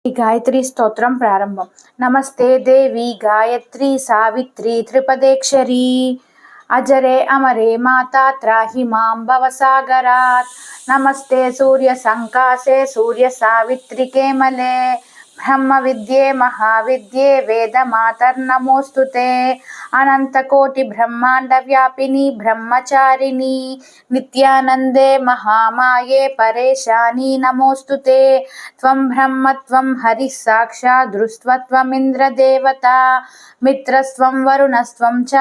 ఈ గాయత్రి స్తోత్రం ప్రారంభం. నమస్తే దేవి గాయత్రి సావిత్రి త్రిపదేక్షరీ అజరే అమరే మాతా త్రాహి మాం భవసాగరాత్. నమస్తే సూర్య సంకాసే సూర్య సావిత్రి కేమలే బ్రహ్మ విద్యే మహావిద్యే వేద మాతర్నమోస్తుతే. అనంత కోటి బ్రహ్మాండ వ్యాపిని బ్రహ్మచారిణి నిత్యానందే మహామాయే పరేశాని నమోస్తుతే. త్వం బ్రహ్మ త్వం హరిః సాక్షాత్ దృష్ట్వత్వమింద్రదేవత మిత్రస్త్వం వరుణస్త్వం చ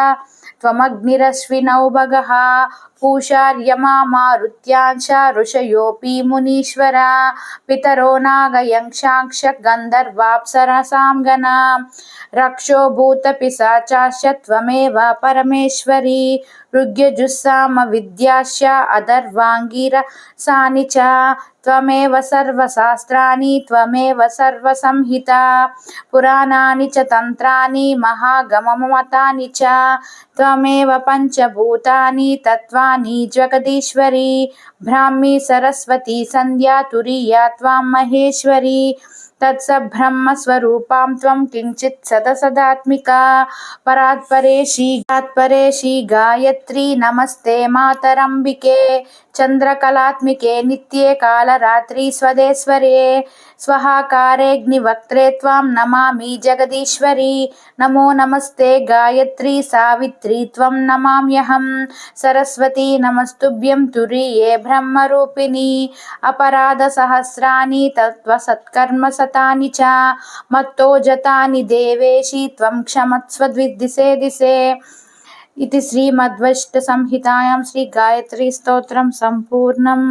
త్వమగ్నిరశ్వినౌ భగః. పూషార్యమా మారుత్యాంశ ఋషయోऽపి మునీశ్వరా పితరో నాగయంక్షాంక్ష గంధర్వాప్సరసాం గణాః. రక్షో భూతపిశాచాశ్చ త్వమేవ పరమేశ్వరీ ఋగ్యజుస్సామ విద్యాశ్చ అథర్వాంగిరసాని చ. త్వమేవ సర్వశాస్త్రాణి త్వమేవ సర్వసంహితా పురాణాని చ తంత్రాని మహాగమమతాని చ. త్వమేవ పంచభూతాని తత్వాని జగదీశ్వరీ బ్రాహ్మీ సరస్వతి సంధ్యా తురీయా త్వాం మహేశ్వరీ. తత్సబ్రహ్మస్వరూపాం త్వం కించిత్ సదసదాత్మికా పరాత్పరేషి గాయత్రీ నమస్తే మాతరంబికే చంద్రకళాత్మికే నిత్యే కాళరాత్రి స్వదేశ్వరే స్వహాకారేऽగ్నివక్త్రే త్వాం నమామి జగదీశ్వరీ. నమో నమస్తే గాయత్రీ సావిత్రీ త్వం నమామ్యహం సరస్వతీ నమస్తుభ్యం తురీయే బ్రహ్మరూపిణి. అపరాధ సహస్రాని తత్వసత్కర్మ శతాని చ మత్తో జతాని దేవేశి త్వం క్షమస్వ దిశే దిశే. ఇది శ్రీమద్వైష్ణవ సంహితాయాం శ్రీ గాయత్రీ స్తోత్రం సంపూర్ణం.